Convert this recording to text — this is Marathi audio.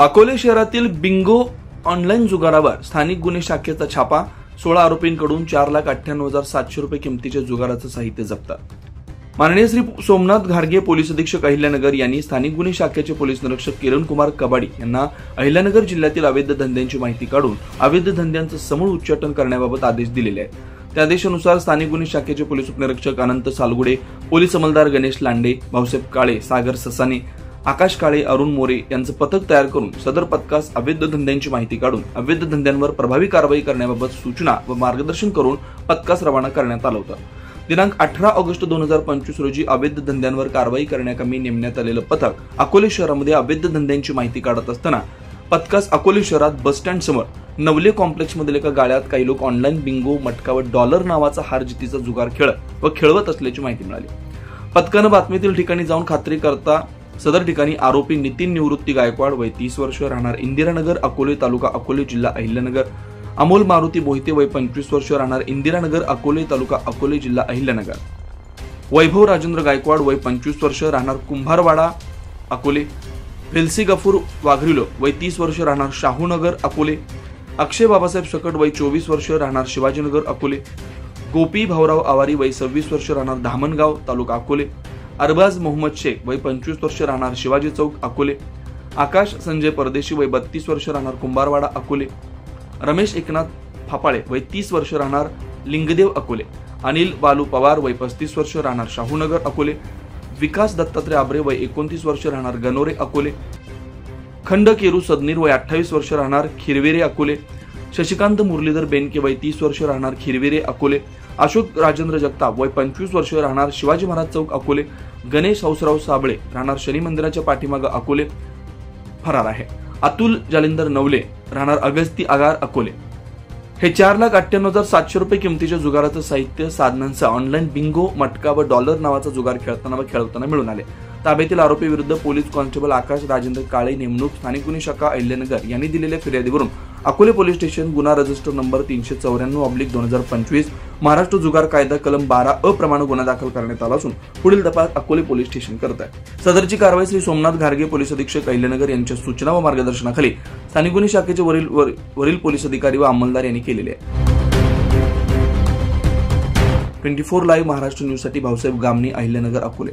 अकोले शहरातील बिंगो ऑनलाईन जुगारावर स्थानिक गुन्हे शाखेचा छापा। 16 आरोपींकडून 4,98,700 रुपये किमतीचे जुगाराचं साहित्य जप्त। माननीय श्री सोमनाथ घारगे पोलीस अधीक्षक अहिल्यानगर यांनी स्थानिक गुन्हे शाखेचे पोलीस निरीक्षक किरण कुमार कबाडी यांना अहिल्यानगर जिल्ह्यातील अवैध धंद्यांची माहिती काढून अवैध धंद्यांचं समूळ उच्चाटन करण्याबाबत आदेश दिलेले आहेत। त्या आदेशानुसार स्थानिक गुन्हे शाखेचे पोलीस उपनिरीक्षक अनंत सालगुडे, पोलीस अंमलदार गणेश लांडे, भाऊसाहेब काळे, सागर ससाने, आकाश काळे, अरुण मोरे यांचं पथक तयार करून सदर पथकास अवैध धंद्यांची माहिती काढून अवैध धंद्यांवर प्रभावी कारवाई करण्याबाबत सूचना व मार्गदर्शन करून पथकास रवाना करण्यात आलं होतं। दिनांक 18 ऑगस्ट 2025 रोजी अवैध धंद्यांवर कारवाई करण्याकरता नेमण्यात आलेलं पथक अकोले शहरामध्ये अवैध धंद्यांची माहिती काढत असताना पथकास अकोले शहरात बस स्टँड समोर नवले कॉम्प्लेक्स मधील एका गाळ्यात काही लोक ऑनलाईन बिंगो मटका डॉलर नावाचा हारजितीचा जुगार खेळत व खेळवत असल्याची माहिती मिळाली। पथकानं बातमीतील ठिकाणी जाऊन खात्री करता सदर ठिकाणी आरोपी नितीन निवृत्ती गायकवाड वय 30 वर्ष राहणार इंदिरानगर अकोले तालुका अकोले जिल्हा अहिल्यानगर, अमोल मारुती मोहिते वय 25 वर्ष राहणार इंदिरानगर अकोले तालुका अकोले जिल्हा अहिल्यानगर, वैभव राजेंद्र गायकवाड वय 25 वर्ष राहणार कुंभारवाडा अकोले, फेल्सी गफूर वाघरिलो वय 30 वर्ष राहणार शाहूनगर अकोले, अक्षय बाबासाहेब सकट वय 24 वर्ष राहणार शिवाजीनगर अकोले, गोपी भाऊराव आवारी वय 26 वर्ष राहणार धामणगाव तालुका अकोले, अरबाज मोहम्मद शेख वय 25 वर्ष राहणार शिवाजी चौक अकोले, आकाश संजय परदेशी वय 32 वर्ष राहणार कुंभारवाडा अकोले, रमेश एकनाथ फापाळे वय 30 वर्ष राहणार लिंगदेव अकोले, अनिल बालू पवार वय 35 वर्ष राहणार शाहूनगर अकोले, विकास दत्तात्रय आबरे वय 29 वर्ष राहणार गणोरे अकोले, खंड केरू सदनीर वय 28 वर्ष राहणार खिरवेरे अकोले, शशिकांत मुरलीधर बेनके वय 30 वर्ष राहणार खिरवेरे अकोले, अशोक राजेंद्र जगताप वय 25 वर्ष राहणार शिवाजी महाराज चौक अकोले, गणेश हौसराव साबळे राहणार शनी मंदिराच्या पाठीमागे अकोले फरार आहे। अतुल जालिंदर नवले राहणार अगस्ती आगार अकोले हे 4,98,700 रुपये किमतीच्या जुगाराचं साहित्य साधनांसह ऑनलाईन बिंगो मटका व डॉलर नावाचा जुगार खेळताना व खेळवताना मिळून आले। ताब्यातील आरोपी विरुद्ध पोलीस कॉन्स्टेबल आकाश राजेंद्र काळे नेमणूक स्थानिक गुन्हे शाखा अहिल्यानगर यांनी दिलेल्या फिर्यादीवरून अकोले पोलीस स्टेशन गुन्हा रजिस्टर नंबर 394/2025 महाराष्ट्र जुगार कायदा कलम 12 प्रमाणे गुन्हा दाखल करण्यात आला असून पुढील तपास अकोले पोलीस स्टेशन करत आहे। सदरची कारवाई श्री सोमनाथ घारगे पोलीस अधीक्षक अहिल्यानगर यांच्या सूचना व मार्गदर्शनाखाली स्थानिक गुन्हे शाखेचे वरील पोलीस अधिकारी व अंमलदार यांनी केलेली आहे। 24 लाईव्ह महाराष्ट्र न्यूज साठी भाऊसाहेब गामणी, अहिल्यानगर, अकोले।